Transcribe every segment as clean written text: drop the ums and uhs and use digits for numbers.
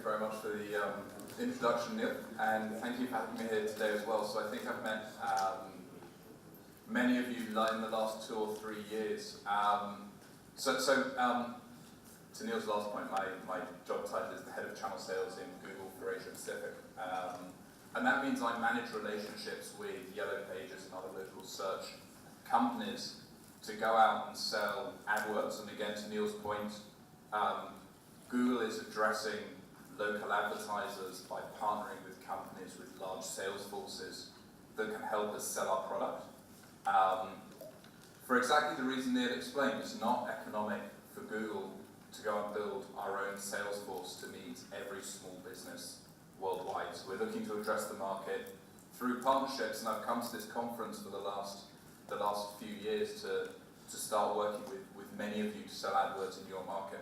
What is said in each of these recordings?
very much for the introduction, Neil, and thank you for having me here today as well. So I think I've met many of you in the last 2 or 3 years. To Neil's last point, my job title is the Head of Channel Sales in Google for Asia Pacific. And that means I manage relationships with Yellow Pages and other local search companies to go out and sell AdWords. And again, to Neil's point, Google is addressing local advertisers by partnering with companies with large sales forces that can help us sell our product. For exactly the reason Neil explained, it's not economic for Google to go and build our own sales force to meet every small business worldwide. So we're looking to address the market through partnerships, and I've come to this conference for the last few years to start working with many of you to sell AdWords in your market.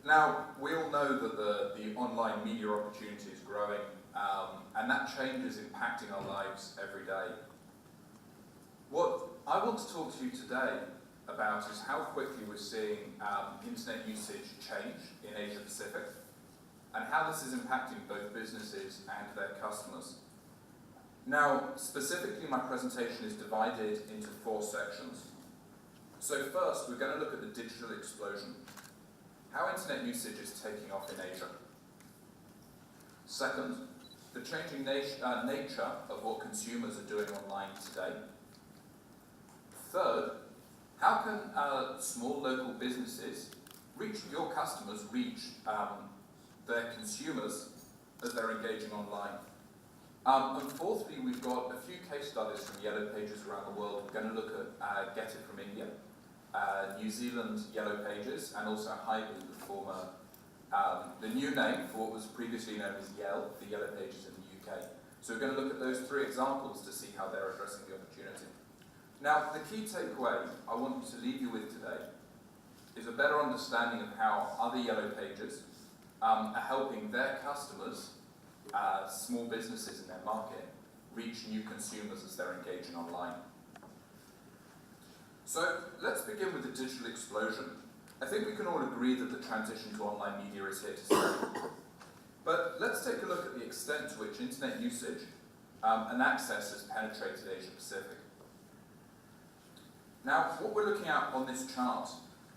Now, we all know that the online media opportunity is growing, and that change is impacting our lives every day. What I want to talk to you today about is how quickly we're seeing internet usage change in Asia Pacific, and how this is impacting both businesses and their customers. Now, specifically, my presentation is divided into 4 sections. So first, we're going to look at the digital explosion, how internet usage is taking off in Asia. Second, the changing nature of what consumers are doing online today. Third, how can small local businesses reach your customers, reach their consumers as they're engaging online? And fourthly, we've got a few case studies from Yellow Pages around the world. We're going to look at Get It from India, New Zealand Yellow Pages, and also Hybe, the new name for what was previously known as Yell, the Yellow Pages in the UK. So we're going to look at those 3 examples to see how they're addressing the opportunity. Now, the key takeaway I want you to leave you with today is a better understanding of how other Yellow Pages are helping their customers, small businesses in their market, reach new consumers as they're engaging online. So let's begin with the digital explosion. I think we can all agree that the transition to online media is here to stay. But let's take a look at the extent to which internet usage and access has penetrated Asia Pacific. Now, what we're looking at on this chart,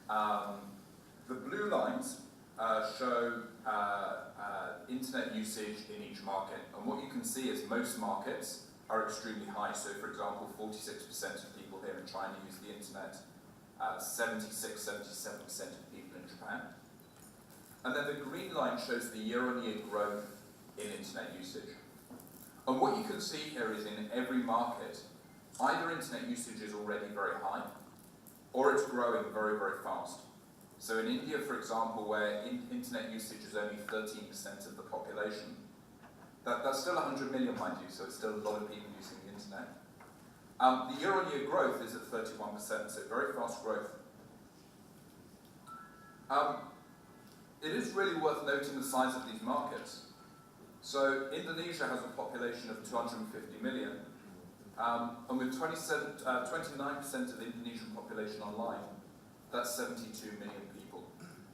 the blue lines show internet usage in each market. And what you can see is most markets are extremely high. So, for example, 46% of people here in China use the internet, 76-77% of people in Japan. And then the green line shows the year-on-year growth in internet usage. And what you can see here is in every market, either internet usage is already very high, or it's growing very, very fast. So in India, for example, where internet usage is only 13% of the population, that's still 100 million, mind you, so it's still a lot of people using the internet. The year-on-year growth is at 31%, so very fast growth. It is really worth noting the size of these markets. So Indonesia has a population of 250 million, and with 29% of the Indonesian population online, that's 72 million people.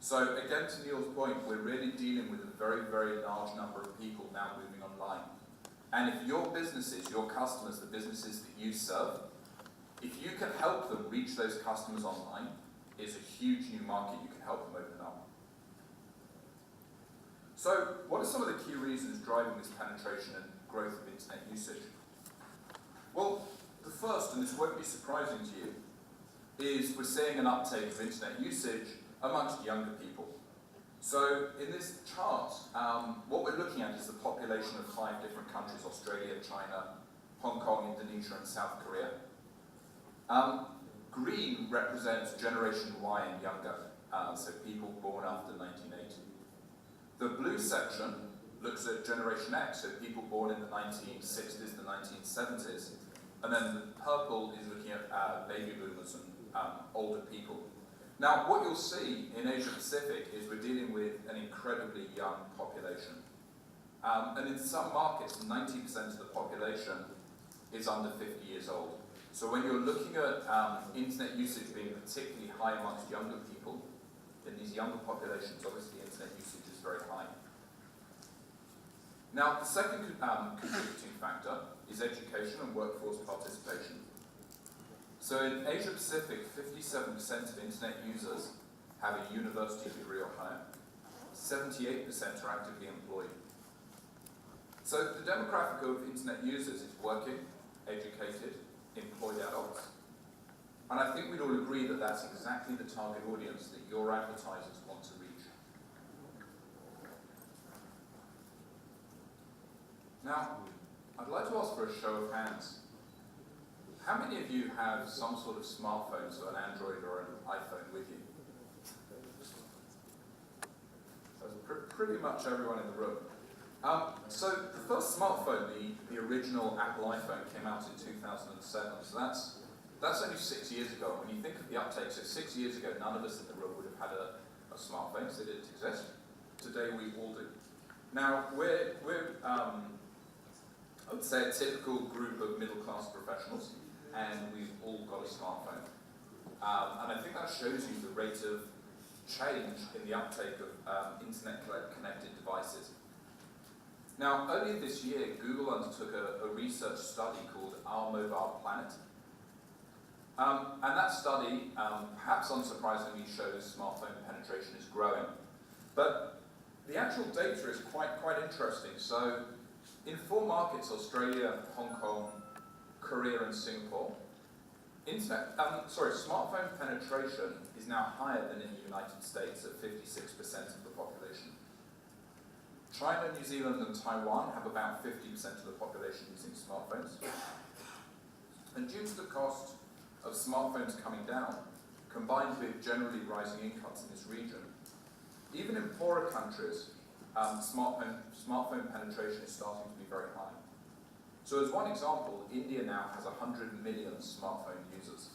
So again, to Neil's point, we're really dealing with a very, very large number of people now moving online. And if your businesses, your customers, the businesses that you serve, if you can help them reach those customers online, it's a huge new market you can help them open up. So what are some of the key reasons driving this penetration and growth of internet usage? Well, the first, and this won't be surprising to you, is we're seeing an uptake of internet usage amongst younger people. So in this chart, what we're looking at is the population of 5 different countries: Australia, China, Hong Kong, Indonesia, and South Korea. Green represents Generation Y and younger, so people born after 1980. The blue section looks at Generation X, so people born in the 1960s, the 1970s. And then the purple is looking at baby boomers and older people. Now, what you'll see in Asia Pacific is we're dealing with an incredibly young population. And in some markets, 90% of the population is under 50 years old. So when you're looking at internet usage being particularly high amongst younger people, in these younger populations, obviously internet usage is very high. Now, the second contributing factor is education and workforce participation. So in Asia Pacific, 57% of internet users have a university degree or higher. 78% are actively employed. So the demographic of internet users is working, educated, employed adults. And I think we'd all agree that that's exactly the target audience that your advertisers want to reach. Now, I'd like to ask for a show of hands. How many of you have some sort of smartphone, so an Android or an iPhone with you? That's pretty much everyone in the room. So the first smartphone, the original Apple iPhone, came out in 2007. So that's only 6 years ago. When you think of the uptake, so 6 years ago, none of us in the room would have had a smartphone, so it didn't exist. Today we all do. Now we're I would say a typical group of middle-class professionals, and we've all got a smartphone. And I think that shows you the rate of change in the uptake of internet-connected devices. Now, earlier this year, Google undertook a research study called Our Mobile Planet. And that study, perhaps unsurprisingly, shows smartphone penetration is growing. But the actual data is quite interesting. So, in 4 markets, Australia, Hong Kong, Korea and Singapore, smartphone penetration is now higher than in the United States at 56% of the population. China, New Zealand and Taiwan have about 50% of the population using smartphones. And due to the cost of smartphones coming down, combined with generally rising incomes in this region, even in poorer countries, smartphone penetration is starting to be very high. So as one example, India now has 100 million smartphone users.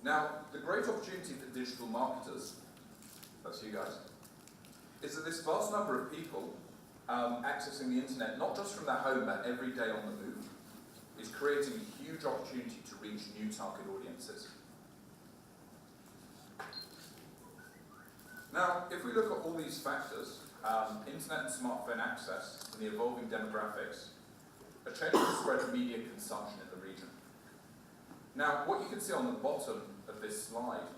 Now, the great opportunity for digital marketers, that's you guys, is that this vast number of people accessing the internet, not just from their home, but every day on the move, is creating a huge opportunity to reach new target audiences. Now, if we look at all these factors, internet and smartphone access and the evolving demographics are changing the spread of media consumption in the region. Now, what you can see on the bottom of this slide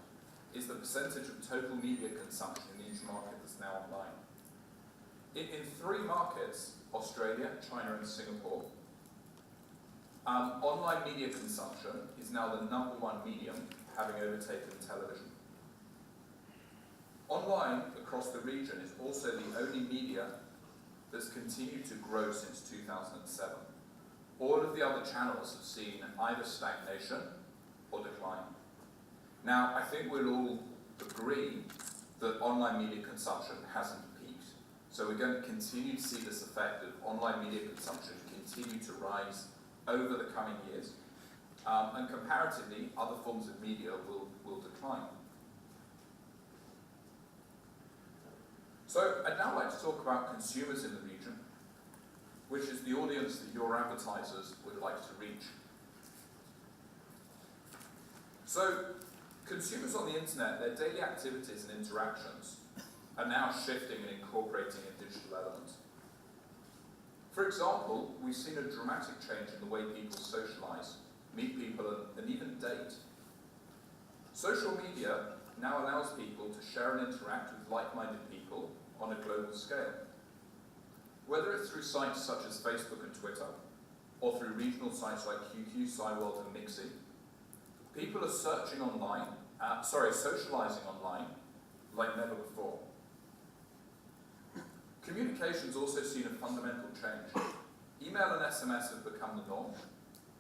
is the percentage of total media consumption in each market that's now online. In 3 markets, Australia, China and Singapore, online media consumption is now the #1 medium, having overtaken television. Online across the region is also the only media that's continued to grow since 2007. All of the other channels have seen either stagnation or decline. Now, I think we'll all agree that online media consumption hasn't peaked. So we're going to continue to see this effect of online media consumption continue to rise over the coming years. And comparatively, other forms of media will decline. So I'd now like to talk about consumers in the region, which is the audience that your advertisers would like to reach. So consumers on the internet, their daily activities and interactions are now shifting and incorporating a digital element. For example, we've seen a dramatic change in the way people socialize, meet people, and even date. Social media now allows people to share and interact with like-minded people on a global scale. Whether it's through sites such as Facebook and Twitter, or through regional sites like QQ, SciWorld and Mixi, people are socializing online like never before. Communication's also seen a fundamental change. Email and SMS have become the norm.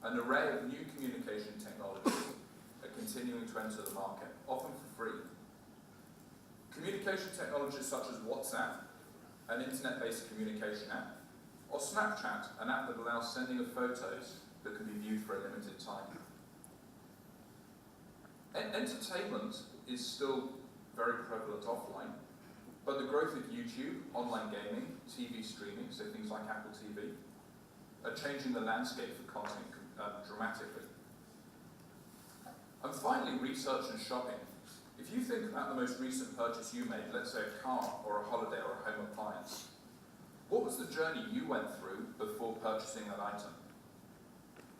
An array of new communication technologies are continuing to enter the market, often for free. Communication technologies such as WhatsApp, an internet-based communication app, or Snapchat, an app that allows sending of photos that can be viewed for a limited time. Entertainment is still very prevalent offline, but the growth of YouTube, online gaming, TV streaming, so things like Apple TV, are changing the landscape for content dramatically. And finally, research and shopping. If you think about the most recent purchase you made, let's say a car or a holiday or a home appliance, what was the journey you went through before purchasing that item?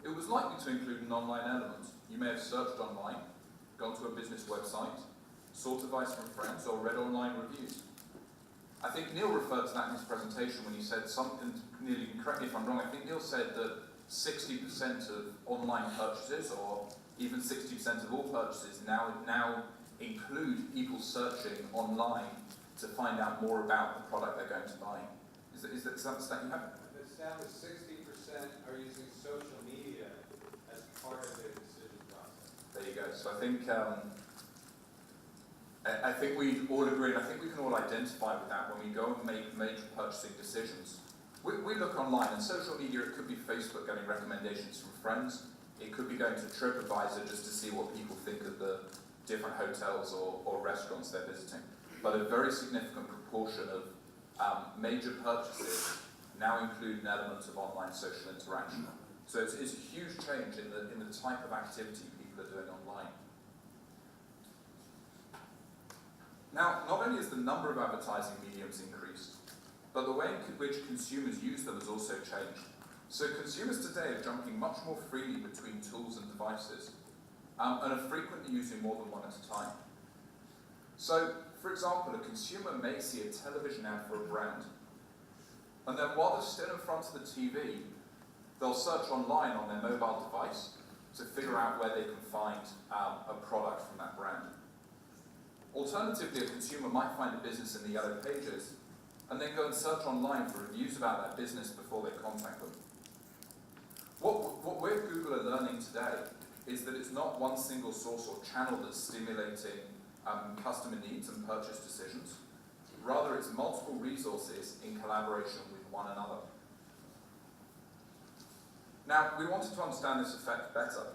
It was likely to include an online element. You may have searched online, gone to a business website, sought advice from friends, or read online reviews. I think Neil referred to that in his presentation when he said something, nearly, correct me if I'm wrong, I think Neil said that 60% of online purchases, or even 60% of all purchases now include people searching online to find out more about the product they're going to buy. Is that the stat you have? The stat was 60% are using social media as part of their decision process. There you go. So I think we all agree, and I think we can all identify with that when we go and make major purchasing decisions. We look online, and social media, it could be Facebook getting recommendations from friends, it could be going to TripAdvisor just to see what people think of the different hotels or restaurants they're visiting. But a very significant proportion of major purchases now include an element of online social interaction. So it's a huge change in the type of activity people are doing online. Now, not only has the number of advertising mediums increased, but the way in which consumers use them has also changed. So consumers today are jumping much more freely between tools and devices, and are frequently using more than one at a time. So, for example, a consumer may see a television ad for a brand, and then while they're still in front of the TV, they'll search online on their mobile device to figure out where they can find a product from that brand. Alternatively, a consumer might find a business in the yellow pages and then go and search online for reviews about that business before they contact them. What we at Google are learning today is that it's not one single source or channel that's stimulating customer needs and purchase decisions. Rather, it's multiple resources in collaboration with one another. Now, we wanted to understand this effect better,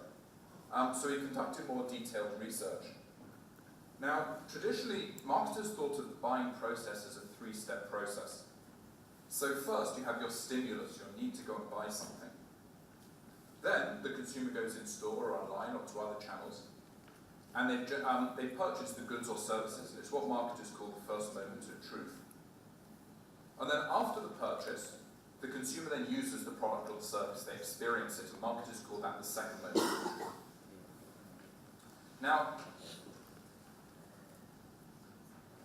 so we conducted more detailed research. Now, traditionally, marketers thought of the buying process as a three-step process. So first, you have your stimulus, your need to go and buy something. Then, the consumer goes in store or online or to other channels, and they purchase the goods or services. It's what marketers call the first moment of truth. And then after the purchase, the consumer then uses the product or the service. They experience it, and marketers call that the second moment of truth. Now,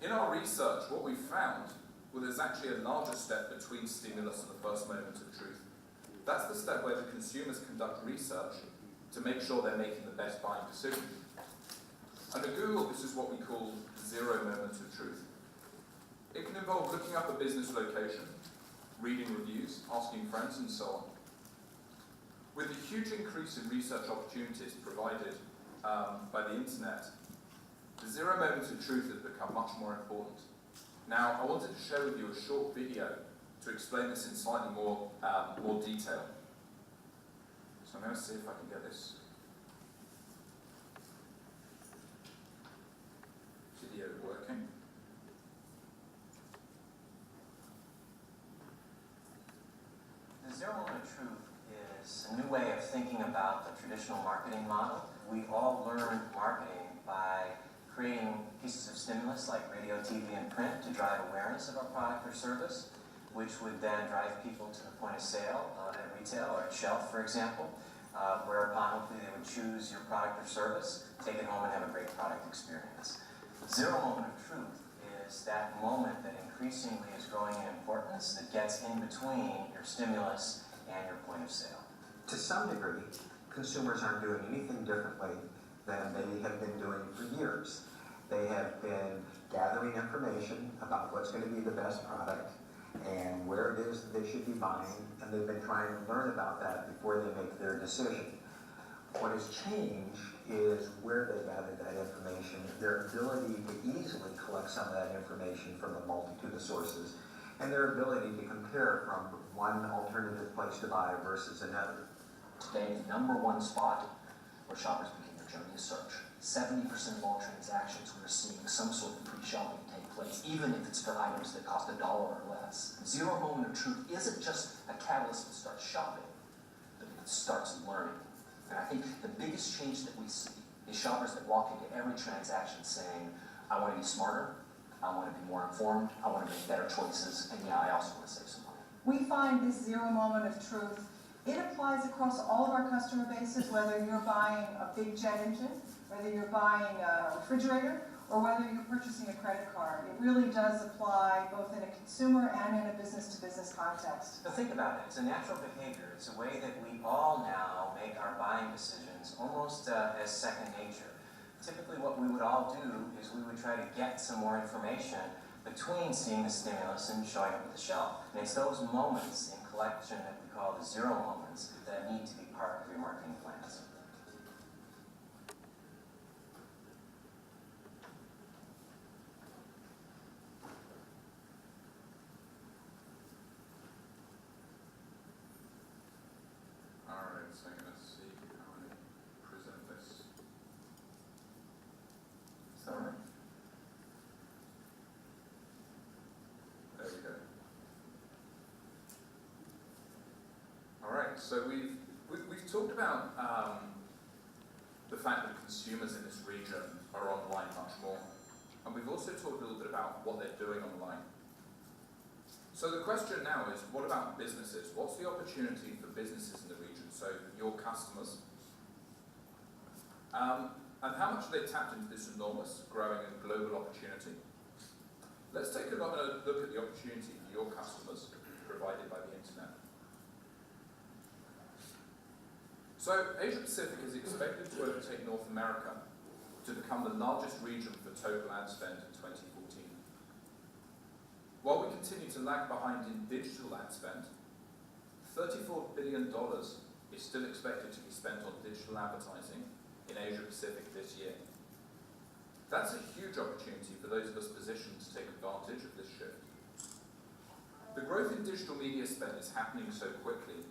in our research, what we found was there's actually a larger step between stimulus and the first moment of truth. That's the step where the consumers conduct research to make sure they're making the best buying decision. And at Google, this is what we call zero moment of truth. It can involve looking up a business location, reading reviews, asking friends, and so on. With a huge increase in research opportunities provided by the internet, the zero moment of truth has become much more important. Now, I wanted to share with you a short video to explain this in slightly more detail. So I'm going to see if I can get this video working. The zero moment of truth is a new way of thinking about the traditional marketing model. We all learned marketing by creating pieces of stimulus like radio, TV, and print to drive awareness of our product or service, which would then drive people to the point of sale at retail or at shelf, for example, whereupon hopefully they would choose your product or service, take it home, and have a great product experience. Zero moment of truth is that moment that increasingly is growing in importance that gets in between your stimulus and your point of sale. To some degree, consumers aren't doing anything differently than they have been doing for years. They have been gathering information about what's going to be the best product and where it is that they should be buying, and they've been trying to learn about that before they make their decision. What has changed is where they gather that information, their ability to easily collect some of that information from a multitude of sources, and their ability to compare from one alternative place to buy versus another. Today, the #1 spot where shoppers begin their journey is search. 70% of all transactions, we're seeing some sort of pre-shopping take place, even if it's for items that cost $1 or less. Zero moment of truth isn't just a catalyst to start shopping, but it starts learning. And I think the biggest change that we see These shoppers that walk into every transaction saying, I want to be smarter, I want to be more informed, I want to make better choices, and yeah, I also want to save some money. We find this zero moment of truth. It applies across all of our customer bases, whether you're buying a big jet engine, whether you're buying a refrigerator, or whether you're purchasing a credit card. It really does apply both in a consumer and in a business-to-business context. So think about it. It's a natural behavior. It's a way that we all now make our buying decisions almost as second nature. Typically what we would all do is we would try to get some more information between seeing the stimulus and showing up at the shelf. And it's those moments in collection that we call the zero moments that need to be part of your marketing plans. Alright, so let's see how I present this. Is that right? There we go. Alright, so we've talked about the fact that consumers in this region are online much more. And we've also talked a little bit about what they're doing online. So the question now is, what about businesses? What's the opportunity for businesses in the region? So your customers. And how much have they tapped into this enormous, growing and global opportunity? Let's take a look at the opportunity for your customers provided by the internet. So Asia Pacific is expected to overtake North America to become the largest region for total ad spend in 2014. While we continue to lag behind in digital ad spend, $34 billion is still expected to be spent on digital advertising in Asia Pacific this year. That's a huge opportunity for those of us positioned to take advantage of this shift. The growth in digital media spend is happening so quickly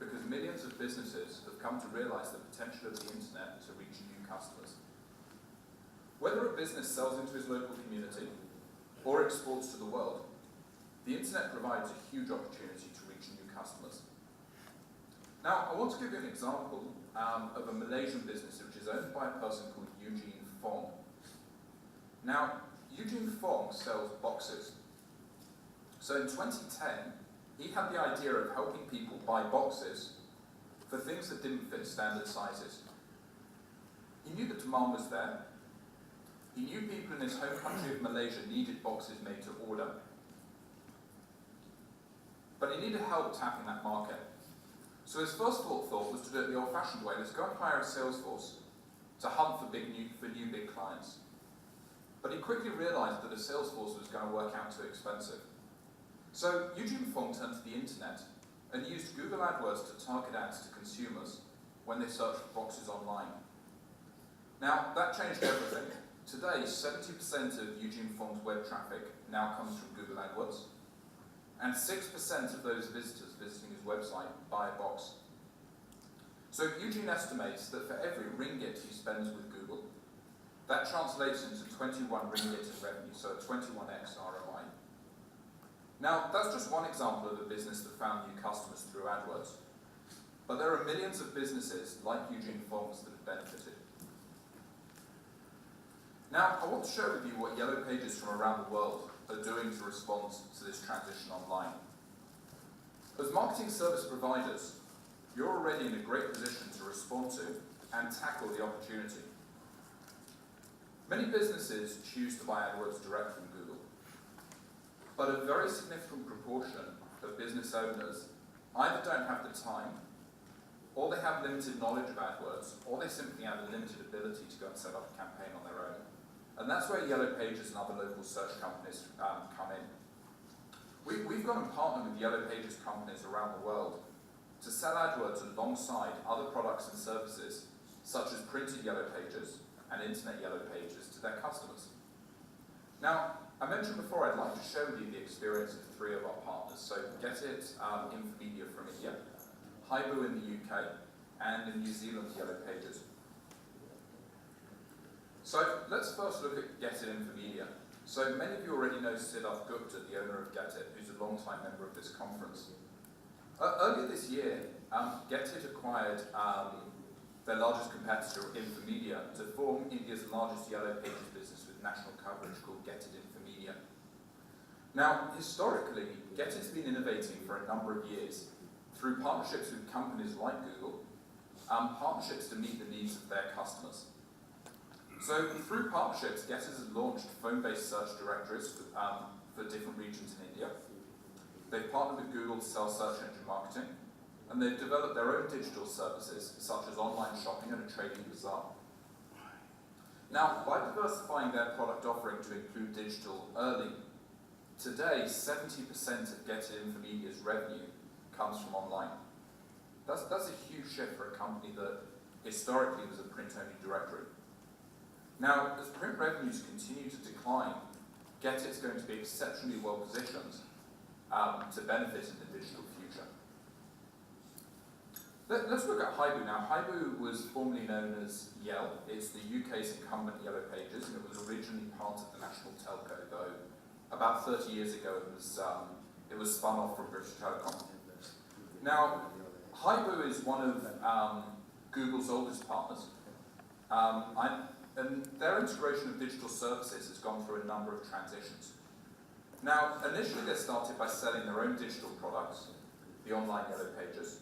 because millions of businesses have come to realize the potential of the internet to reach new customers. Whether a business sells into its local community or exports to the world, the internet provides a huge opportunity to reach new customers. Now, I want to give you an example of a Malaysian business which is owned by a person called Eugene Fong. Now, Eugene Fong sells boxes. So in 2010, he had the idea of helping people buy boxes for things that didn't fit standard sizes. He knew the demand was there. He knew people in his home country of Malaysia needed boxes made to order. But he needed help tapping that market. So his first thought was to do it the old-fashioned way. Let's go and hire a sales force to hunt for new big clients. But he quickly realized that a sales force was going to work out too expensive. So Eugene Fong turned to the internet and used Google AdWords to target ads to consumers when they searched for boxes online. Now, that changed everything. Today, 70% of Eugene Fong's web traffic now comes from Google AdWords, and 6% of those visitors visiting his website buy a box. So Eugene estimates that for every ringgit he spends with Google, that translates into 21 ringgit in revenue, so a 21x ROI. Now, that's just one example of a business that found new customers through AdWords. But there are millions of businesses like Eugene Fong's that have benefited. Now, I want to share with you what Yellow Pages from around the world are doing to respond to this transition online. As marketing service providers, you're already in a great position to respond to and tackle the opportunity. Many businesses choose to buy AdWords direct from Google, but a very significant proportion of business owners either don't have the time, or they have limited knowledge of AdWords, or they simply have a limited ability to go and set up a campaign on their own. And that's where Yellow Pages and other local search companies come in. We've gone and partnered with Yellow Pages companies around the world to sell AdWords alongside other products and services, such as printed Yellow Pages and internet Yellow Pages to their customers. Now, I mentioned before I'd like to share with you the experience of 3 of our partners. So Get It, Infomedia from India, Haibu in the UK, and in New Zealand Yellow Pages. So let's first look at Get It Infomedia. So many of you already know Siddharth Gupta, the owner of Get It, who's a long-time member of this conference. Earlier this year, Get It acquired their largest competitor, Infomedia, to form India's largest Yellow Pages business with national coverage called Get It Infomedia. Now, historically, Get It's been innovating for a number of years through partnerships with companies like Google, partnerships to meet the needs of their customers. So through partnerships, Get It has launched phone-based search directories for different regions in India. They've partnered with Google to sell search engine marketing, and they've developed their own digital services, such as online shopping and a trading bazaar. Now, by diversifying their product offering to include digital early, today 70% of Get It Infomedia's revenue comes from online. That's a huge shift for a company that historically was a print-only directory. Now, as print revenues continue to decline, Get It's going to be exceptionally well positioned to benefit in the digital future. Let's look at Haibu now. Haibu was formerly known as Yell. It's the UK's incumbent Yellow Pages, and it was originally part of the national telco, though about 30 years ago it was spun off from British Telecom. Now, Haibu is one of Google's oldest partners, and their integration of digital services has gone through a number of transitions. Now, initially they started by selling their own digital products, the online Yellow Pages,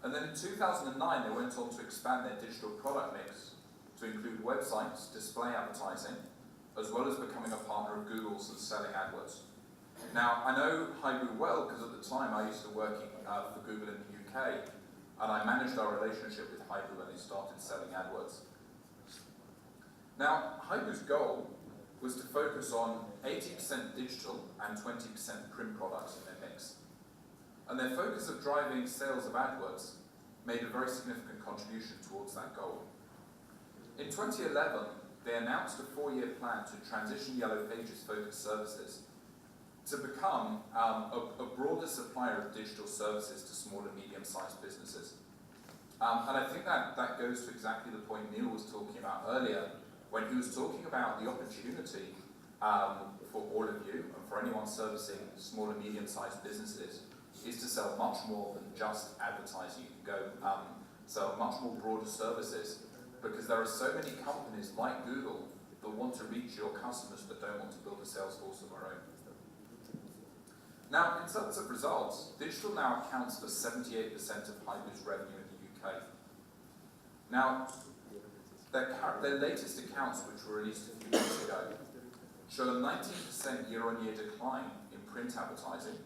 and then in 2009 they went on to expand their digital product mix to include websites, display advertising, as well as becoming a partner of Google's and selling AdWords. Now, I know Haibu well because at the time I used to work for Google in the UK, and I managed our relationship with Haibu when they started selling AdWords. Now, Haibu's goal was to focus on 80% digital and 20% print products in their mix. And their focus of driving sales of AdWords made a very significant contribution towards that goal. In 2011, they announced a 4-year plan to transition Yellow Pages focused services to become a broader supplier of digital services to small and medium-sized businesses. And I think that goes to exactly the point Neil was talking about earlier, when he was talking about the opportunity for all of you and for anyone servicing small and medium-sized businesses is to sell much more than just advertising. You can go sell much more broader services, because there are so many companies like Google that want to reach your customers but don't want to build a sales force of their own. Now, in terms of results, digital now accounts for 78% of Haibu's revenue in the UK. Now, their latest accounts, which were released a few months ago, show a 19% year-on-year decline in print advertising,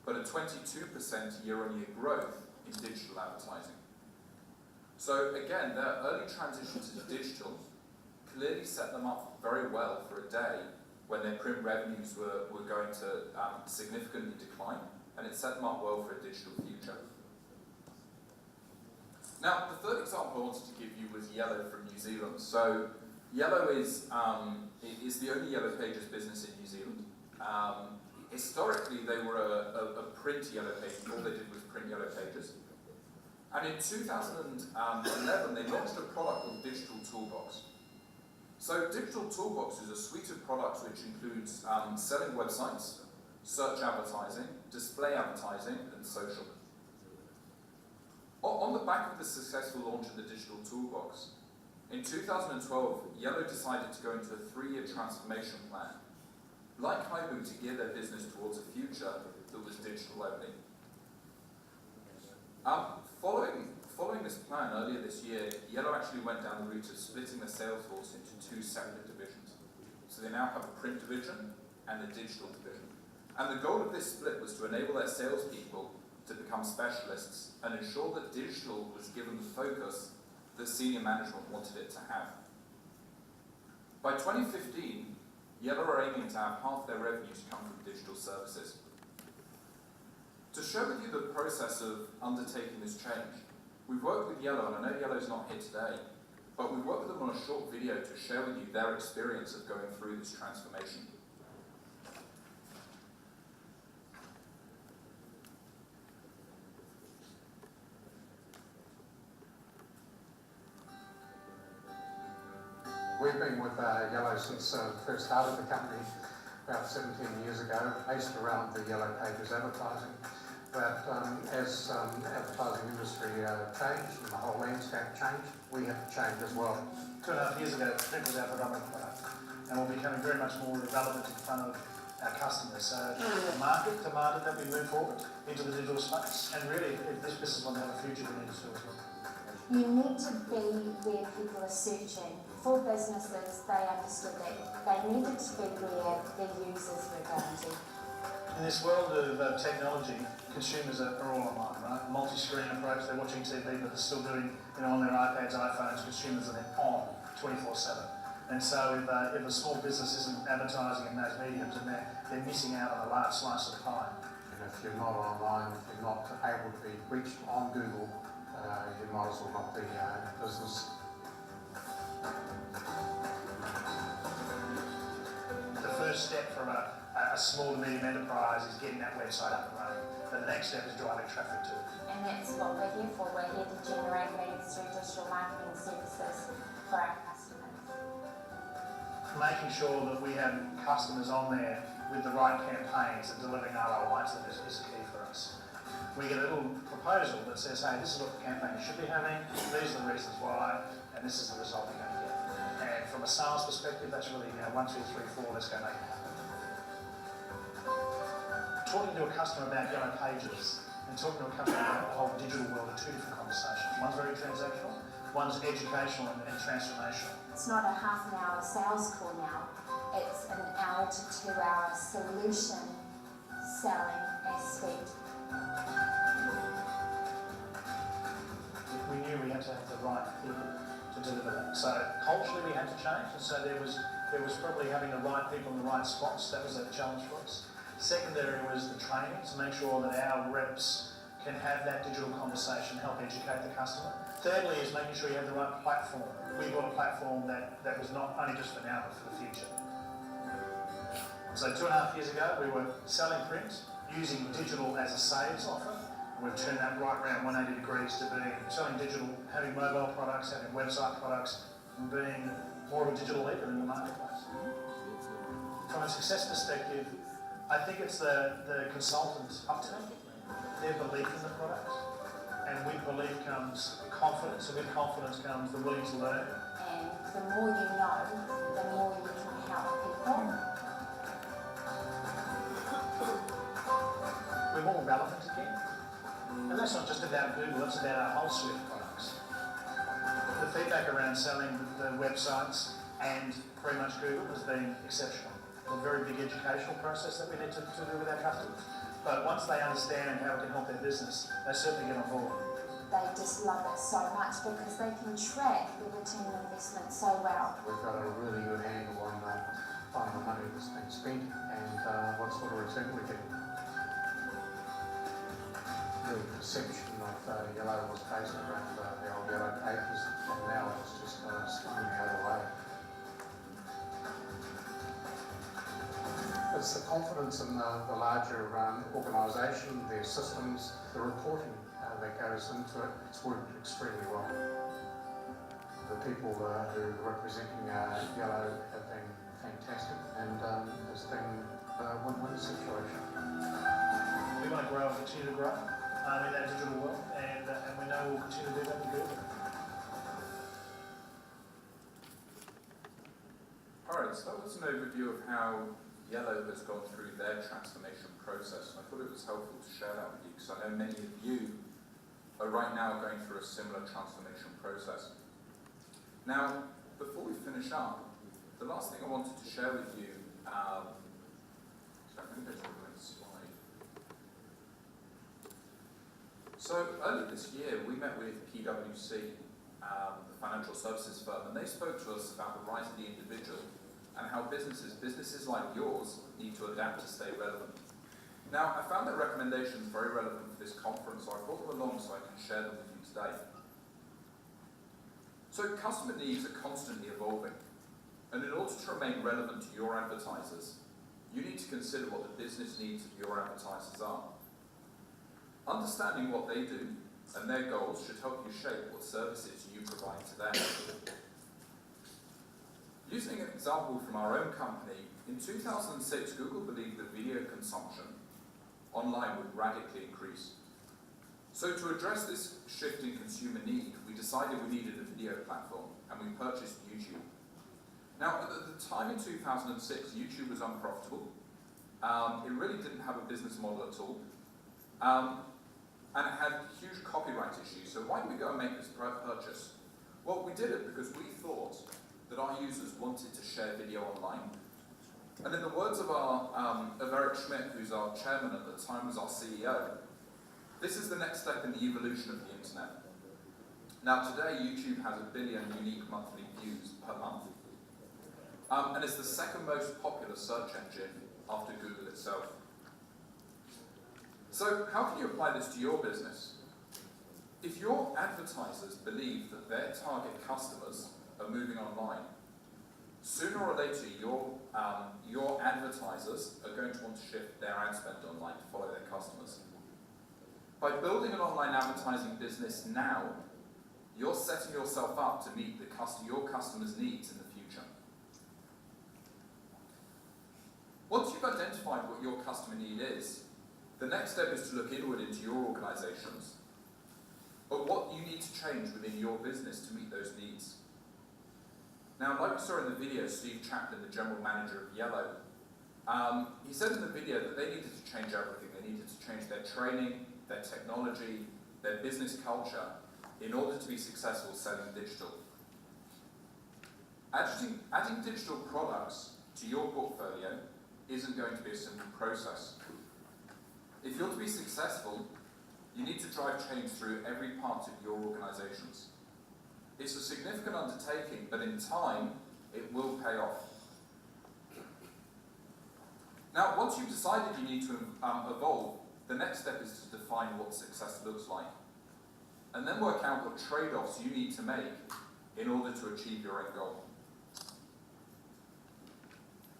but a 22% year-on-year growth in digital advertising. So again, their early transition to digital clearly set them up very well for a day when their print revenues were going to significantly decline, and it set them up well for a digital future. Now, the third example I wanted to give you was Yellow from New Zealand. So Yellow is the only Yellow Pages business in New Zealand. Historically, they were a print Yellow Pages. All they did was print Yellow Pages. And in 2011, they launched a product called Digital Toolbox. So Digital Toolbox is a suite of products which includes selling websites, search advertising, display advertising, and social. On the back of the successful launch of the Digital Toolbox, in 2012, Yellow decided to go into a 3-year transformation plan, like Haibu, to gear their business towards a future that was digital only. Following this plan earlier this year, Yellow actually went down the route of splitting the sales force into 2 separate divisions. So they now have a print division and a digital division. And the goal of this split was to enable their salespeople to become specialists and ensure that digital was given the focus that senior management wanted it to have. By 2015, Yellow are aiming to have half their revenues come from digital services. To share with you the process of undertaking this change, we've worked with Yellow, and I know Yellow's not here today, but we've worked with them on a short video to share with you their experience of going through this transformation. We've been with Yellow since first started the company about 17 years ago, based around the Yellow Pages advertising. that as advertising industry changed and the whole landscape changed, we have to change as well. 2.5 years ago, print was our predominant product, and we're becoming very much more relevant in front of our customers. So the market demanded that we move forward into the digital space, and really, if this business wants to have a future, we need to do it as well. You need to be where people are searching. For businesses, they understood that they needed to be where their users were going to. In this world of technology, consumers are all online, right? Multi-screen approach, they're watching TV, but they're still doing, on their iPads, iPhones, consumers are then on 24/7. And so if a small business isn't advertising in those mediums, and they're missing out on a large slice of the pie. And if you're not online, if you're not able to be reached on Google, you might as well not be in business. The first step for a small to medium enterprise is getting that website up and running. The next step is driving traffic to it. And that's what we're here for. We're here to generate leads through digital marketing services for our customers. Making sure that we have customers on there with the right campaigns and delivering ROIs to this is key for us. We get a little proposal that says, hey, this is what the campaign you should be having, these are the reasons why, and this is the result you're going to get. And from a sales perspective, that's really 1, 2, 3, 4, let's go make it happen. Talking to a customer about Yellow Pages and talking to a customer about the whole digital world are two different conversations. One's very transactional, one's educational and transformational. It's not a half an hour sales call now. It's an hour to 2 hour solution selling aspect. We knew we had to have the right people to deliver that. So culturally we had to change, and so there was probably having the right people in the right spots. That was a challenge for us. Secondary was the training to make sure that our reps can have that digital conversation, help educate the customer. Thirdly is making sure you have the right platform. We built a platform that was not only just for now but for the future. So 2.5 years ago we were selling print, using digital as a sales offer. We've turned that right around 180 degrees to being selling digital, having mobile products, having website products, and being more of a digital leader in the marketplace. From a success perspective, I think it's the consultant uptake, their belief in the product, and with belief comes confidence, and with confidence comes the willing to learn. And the more you know, the more you can help people. We're more relevant again. And that's not just about Google, it's about our whole suite of products. The feedback around selling the websites and pretty much Google has been exceptional. A very big educational process that we need to do with our customers. But once they understand how it can help their business, they certainly get on board. They just love it so much because they can track the return on investment so well. We've got a really good handle on the money that's been spent and what sort of return we're getting. The perception of Yellow was based around the old Yellow Pages, and now it's just swinging the other way. It's the confidence in the larger organisation, their systems, the reporting that goes into it. It's worked extremely well. The people who are representing Yellow have been fantastic, and it's been a win-win situation. We want to grow and continue to grow in that digital world, and we know we'll continue to do that with Google. Alright, so that was an overview of how Yellow has gone through their transformation process, and I thought it was helpful to share that with you because I know many of you are right now going through a similar transformation process. Now, before we finish up, the last thing I wanted to share with you, so I'm going to go to the next slide. So earlier this year, we met with PwC, the financial services firm, and they spoke to us about the rise of the individual and how businesses like yours need to adapt to stay relevant. Now, I found their recommendations very relevant for this conference, so I brought them along so I can share them with you today. So customer needs are constantly evolving, and in order to remain relevant to your advertisers, you need to consider what the business needs of your advertisers are. Understanding what they do and their goals should help you shape what services you provide to them. Using an example from our own company, in 2006, Google believed that video consumption online would radically increase. So to address this shift in consumer need, we decided we needed a video platform, and we purchased YouTube. Now, at the time in 2006, YouTube was unprofitable. It really didn't have a business model at all. And it had huge copyright issues. So why did we go and make this purchase? Well, we did it because we thought that our users wanted to share video online. And in the words of Eric Schmidt, who's our chairman at the time, was our CEO, this is the next step in the evolution of the internet. Now today, YouTube has 1 billion unique monthly views per month. And it's the second most popular search engine after Google itself. So how can you apply this to your business? If your advertisers believe that their target customers are moving online, sooner or later your advertisers are going to want to shift their ad spend online to follow their customers. By building an online advertising business now, you're setting yourself up to meet your customers' needs in the future. Once you've identified what your customer need is, the next step is to look inward into your organizations, but what you need to change within your business to meet those needs. Now, like we saw in the video, Steve Chaplin, the general manager of Yellow, he said in the video that they needed to change everything. They needed to change their training, their technology, their business culture, in order to be successful selling digital. Adding digital products to your portfolio isn't going to be a simple process. If you're to be successful, you need to drive change through every part of your organizations. It's a significant undertaking, but in time, it will pay off. Now, once you've decided you need to evolve, the next step is to define what success looks like, and then work out what trade-offs you need to make in order to achieve your end goal.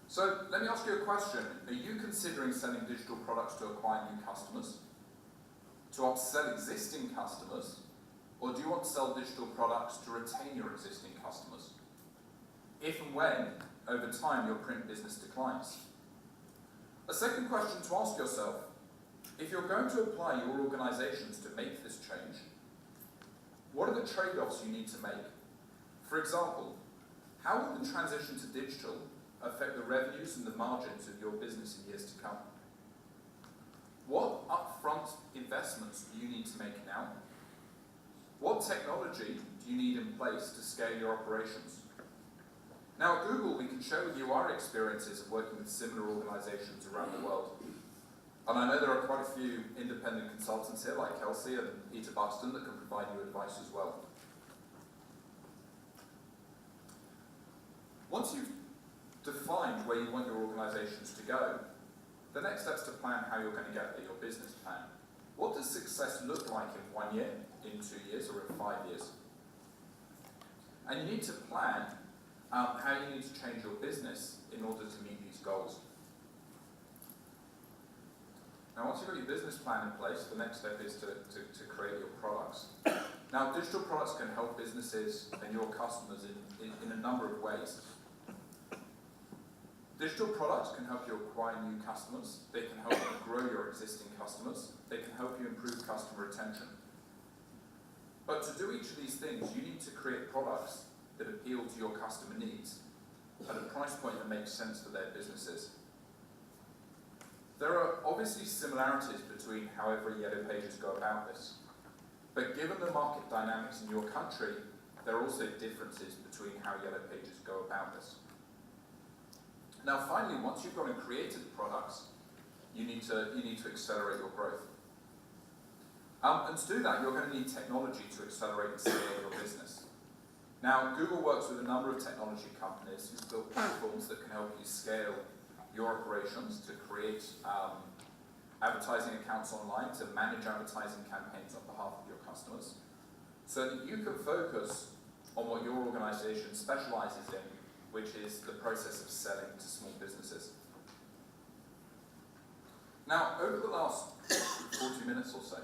So, let me ask you a question. Are you considering selling digital products to acquire new customers? To upsell existing customers? Or do you want to sell digital products to retain your existing customers? If and when, over time, your print business declines. A second question to ask yourself, if you're going to apply your organizations to make this change, what are the trade-offs you need to make? For example, how will the transition to digital affect the revenues and the margins of your business in years to come? What upfront investments do you need to make now? What technology do you need in place to scale your operations? Now at Google, we can share with you our experiences of working with similar organizations around the world. And I know there are quite a few independent consultants here, like Kelsey and Peter Buxton, that can provide you advice as well. Once you've defined where you want your organizations to go, the next step is to plan how you're going to get there, your business plan. What does success look like in 1 year, in 2 years, or in 5 years? And you need to plan how you need to change your business in order to meet these goals. Now, once you've got your business plan in place, the next step is to create your products. Now, digital products can help businesses and your customers in a number of ways. Digital products can help you acquire new customers. They can help you grow your existing customers. They can help you improve customer retention. But to do each of these things, you need to create products that appeal to your customer needs at a price point that makes sense for their businesses. There are obviously similarities between however Yellow Pages go about this. But given the market dynamics in your country, there are also differences between how Yellow Pages go about this. Now finally, once you've gone and created the products, you need to accelerate your growth. And to do that, you're going to need technology to accelerate and scale your business. Now, Google works with a number of technology companies who've built platforms that can help you scale your operations, to create advertising accounts online, to manage advertising campaigns on behalf of your customers, so that you can focus on what your organization specializes in, which is the process of selling to small businesses. Now, over the last 40 minutes or so,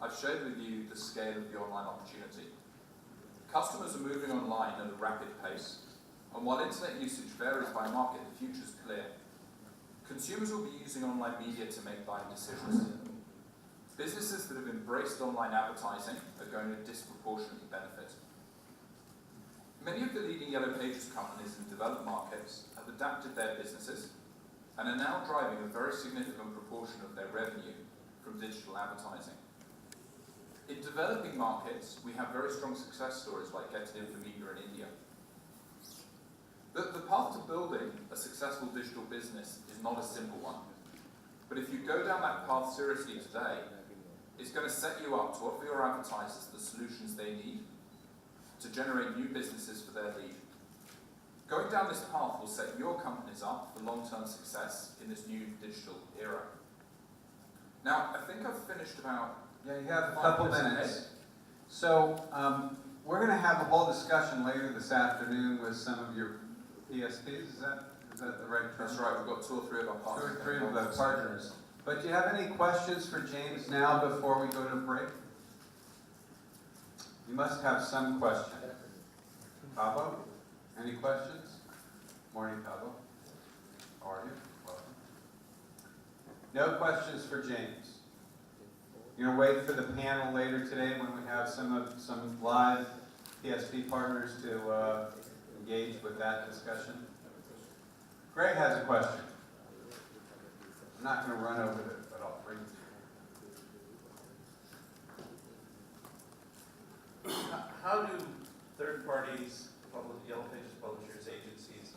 I've shared with you the scale of the online opportunity. Customers are moving online at a rapid pace, and while internet usage varies by market, the future is clear. Consumers will be using online media to make buying decisions. Businesses that have embraced online advertising are going to disproportionately benefit. Many of the leading Yellow Pages companies in developed markets have adapted their businesses and are now driving a very significant proportion of their revenue from digital advertising. In developing markets, we have very strong success stories like Getting Infomedia in India. The path to building a successful digital business is not a simple one. But if you go down that path seriously today, it's going to set you up to offer your advertisers the solutions they need to generate new businesses for their lead. Going down this path will set your companies up for long-term success in this new digital era. Now, I think I've finished about... Yeah, you have a couple minutes. So, we're going to have a whole discussion later this afternoon with some of your PSPs. Is that the right term? That's right, we've got 2 or 3 of our partners. 2 or 3 of the partners. But do you have any questions for James now before we go to break? You must have some question. Pablo, any questions? Morning, Pablo. How are you? Welcome. No questions for James. You're going to wait for the panel later today when we have some live PSP partners to engage with that discussion. Greg has a question. I'm not going to run over it, but I'll bring it to you. How do third parties, Yellow Pages publishers, agencies,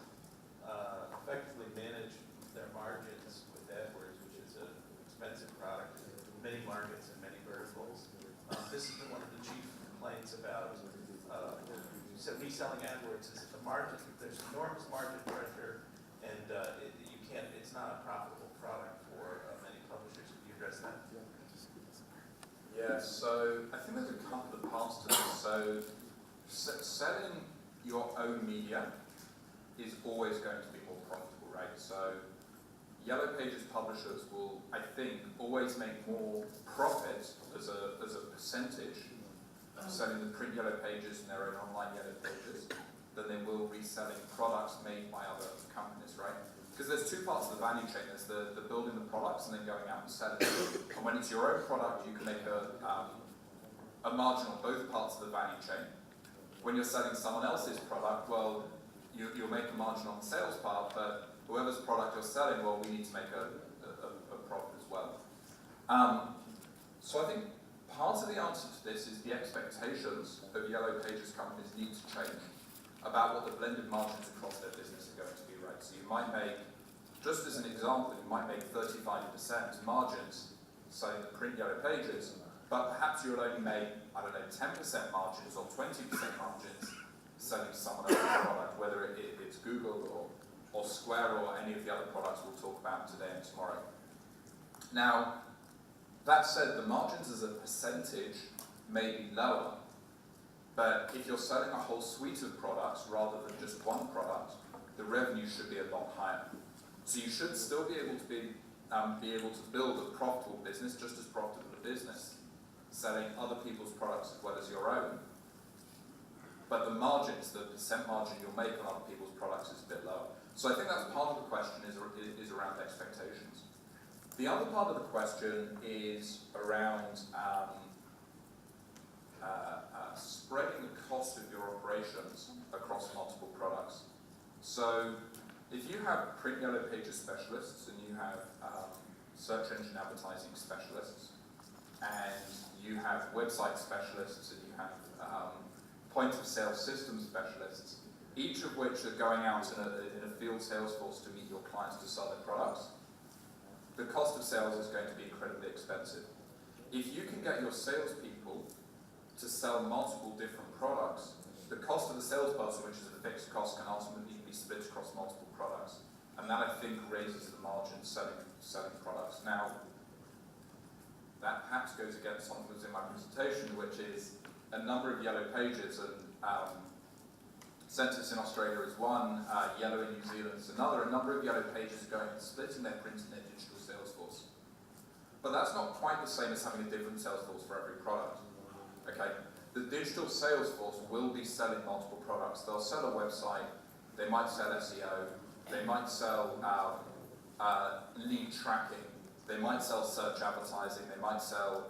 effectively manage their margins with AdWords, which is an expensive product in many markets and many verticals? This has been one of the chief complaints about reselling AdWords is that the margin, there's enormous margin pressure, and it's not a profitable product for many publishers. Can you address that? Yeah, so I think there's a couple of parts to this. So selling your own media is always going to be more profitable, right? So Yellow Pages publishers will, I think, always make more profit as a percentage of selling the print Yellow Pages and their own online Yellow Pages than they will reselling products made by other companies, right? Because there's 2 parts of the value chain. There's the building the products and then going out and selling them. And when it's your own product, you can make a margin on both parts of the value chain. When you're selling someone else's product, well, you'll make a margin on the sales part, but whoever's product you're selling, well, we need to make a profit as well. So I think part of the answer to this is the expectations of Yellow Pages companies need to change about what the blended margins across their business are going to be, right? So you might make, just as an example, you might make 35% margins selling the print Yellow Pages, but perhaps you'll only make, I don't know, 10% margins or 20% margins selling someone else's product, whether it's Google or Square or any of the other products we'll talk about today and tomorrow. Now, that said, the margins as a percentage may be lower, but if you're selling a whole suite of products rather than just one product, the revenue should be a lot higher. So you should still be able to build a profitable business, just as profitable a business, selling other people's products as well as your own. But the margins, the percent margin you'll make on other people's products is a bit lower. So I think that's part of the question is around expectations. The other part of the question is around spreading the cost of your operations across multiple products. So if you have print Yellow Pages specialists and you have search engine advertising specialists and you have website specialists and you have point of sale system specialists, each of which are going out in a field sales force to meet your clients to sell their products, the cost of sales is going to be incredibly expensive. If you can get your salespeople to sell multiple different products, the cost of the salesperson, which is a fixed cost, can ultimately be split across multiple products. And that, I think, raises the margin selling products. Now, that perhaps goes against something that was in my presentation, which is a number of Yellow Pages, and Census in Australia is one, Yellow in New Zealand is another. A number of Yellow Pages are going and splitting their print and their digital sales force. But that's not quite the same as having a different sales force for every product. Okay, the digital sales force will be selling multiple products. They'll sell a website, they might sell SEO, they might sell tracking, they might sell search advertising, they might sell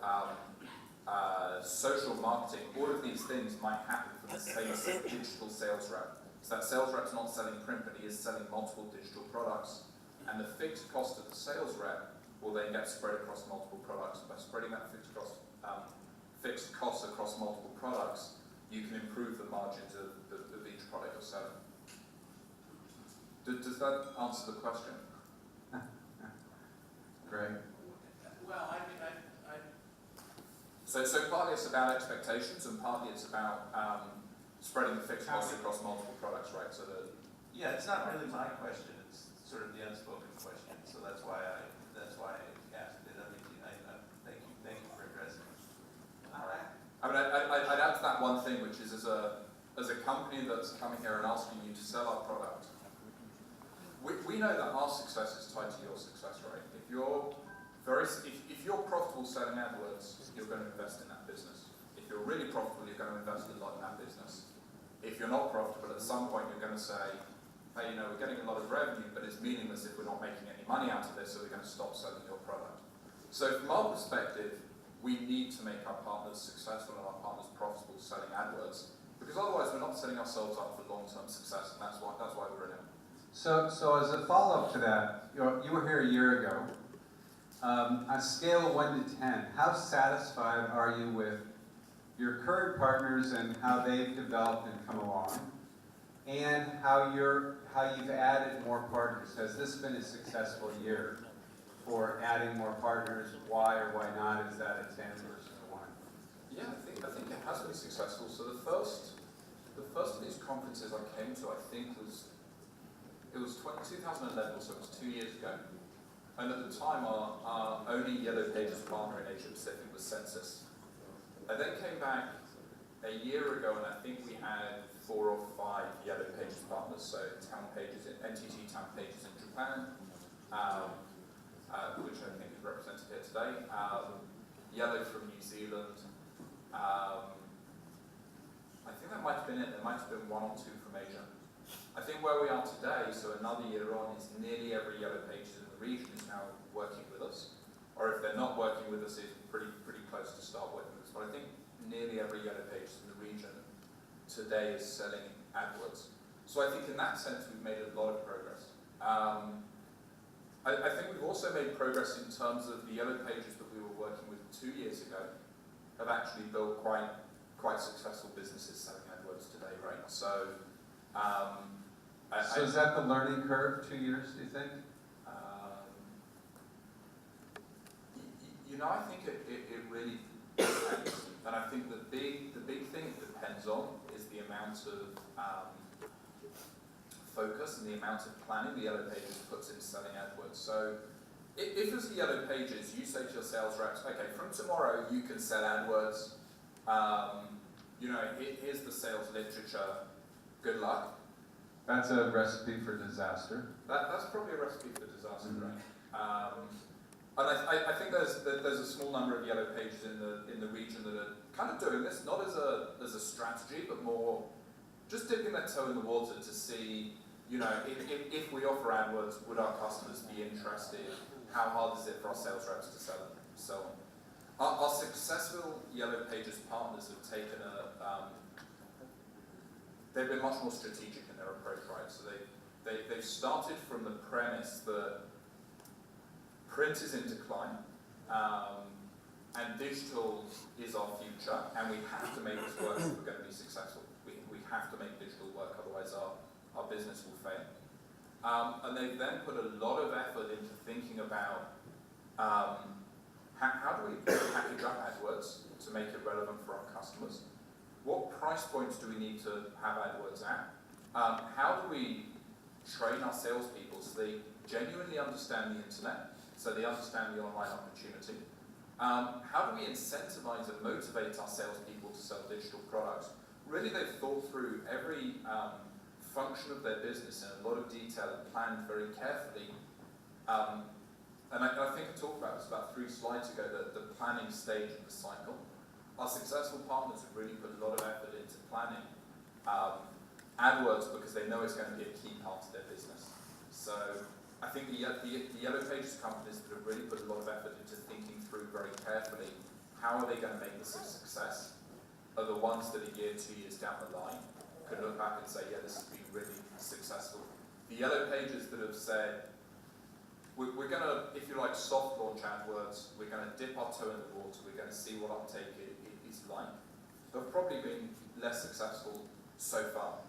social marketing. All of these things might happen from the same digital sales rep. So that sales rep's not selling print, but he is selling multiple digital products. And the fixed cost of the sales rep will then get spread across multiple products. By spreading that fixed cost across multiple products, you can improve the margins of each product you're selling. Does that answer the question? Greg? Well, I mean, So partly it's about expectations, and partly it's about spreading the fixed costs across multiple products, right? So that yeah, it's not really my question. It's sort of the unspoken question. So that's why I asked it. I mean, thank you for addressing it. All right. I mean, I'd add to that one thing, which is as a company that's coming here and asking you to sell our product, we know that our success is tied to your success, right? If you're profitable selling AdWords, you're going to invest in that business. If you're really profitable, you're going to invest a lot in that business. If you're not profitable, at some point you're going to say, hey, we're getting a lot of revenue, but it's meaningless if we're not making any money out of this, so we're going to stop selling your product. So from our perspective, we need to make our partners successful and our partners profitable selling AdWords, because otherwise we're not setting ourselves up for long-term success, and that's why we're in it. So as a follow-up to that, you were here a year ago. On a scale of 1 to 10, how satisfied are you with your current partners and how they've developed and come along, and how you've added more partners? Has this been a successful year for adding more partners? Why or why not? Is that a 10 versus a 1? Yeah, I think it has been successful. So the first of these conferences I came to, I think it was 2011, so it was 2 years ago. And at the time, our only Yellow Pages partner in Asia Pacific was Census. I then came back a year ago, and I think we had 4 or 5 Yellow Pages partners. So NTT Town Pages in Japan, which I think is represented here today. Yellow from New Zealand. I think that might have been it. There might have been 1 or 2 from Asia. I think where we are today, so another year on, is nearly every Yellow Pages in the region is now working with us. Or if they're not working with us, it's pretty close to start working with us. But I think nearly every Yellow Pages in the region today is selling AdWords. So I think in that sense, we've made a lot of progress. I think we've also made progress in terms of the Yellow Pages that we were working with 2 years ago have actually built quite successful businesses selling AdWords today, right? So is that the learning curve, 2 years, do you think? I think it really depends. And I think the big thing it depends on is the amount of focus and the amount of planning the Yellow Pages puts in selling AdWords. So if as the Yellow Pages, you say to your sales reps, okay, from tomorrow you can sell AdWords, here's the sales literature, good luck. That's a recipe for disaster. That's probably a recipe for disaster, right? And I think there's a small number of Yellow Pages in the region that are kind of doing this, not as a strategy, but more just dipping their toe in the water to see, if we offer AdWords, would our customers be interested? How hard is it for our sales reps to sell them? So on. Our successful Yellow Pages partners have taken they've been much more strategic in their approach, right? So they've started from the premise that print is in decline, and digital is our future, and we have to make this work if we're going to be successful. We have to make digital work, otherwise our business will fail. And they've then put a lot of effort into thinking about how do we package up AdWords to make it relevant for our customers? What price points do we need to have AdWords at? How do we train our salespeople so they genuinely understand the internet, so they understand the online opportunity? How do we incentivize and motivate our salespeople to sell digital products? Really, they've thought through every function of their business in a lot of detail and planned very carefully. And I think I talked about this about 3 slides ago, the planning stage of the cycle. Our successful partners have really put a lot of effort into planning AdWords because they know it's going to be a key part of their business. So I think the Yellow Pages companies that have really put a lot of effort into thinking through very carefully how are they going to make this a success are the ones that a year, 2 years down the line could look back and say, yeah, this has been really successful. The Yellow Pages that have said, we're going to, if you like, soft launch AdWords, we're going to dip our toe in the water, we're going to see what uptake is like, have probably been less successful so far.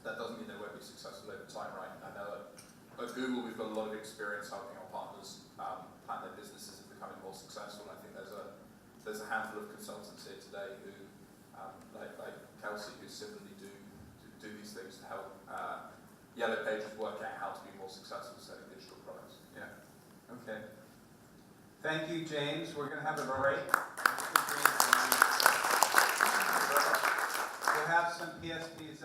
That doesn't mean they won't be successful over time, right? I know at Google we've got a lot of experience helping our partners plan their businesses and becoming more successful. And I think there's a handful of consultants here today who, like Kelsey, who similarly do these things to help Yellow Pages work out how to be more successful selling digital products. Yeah. Okay. Thank you, James. We're going to have a break. We'll have some PSPs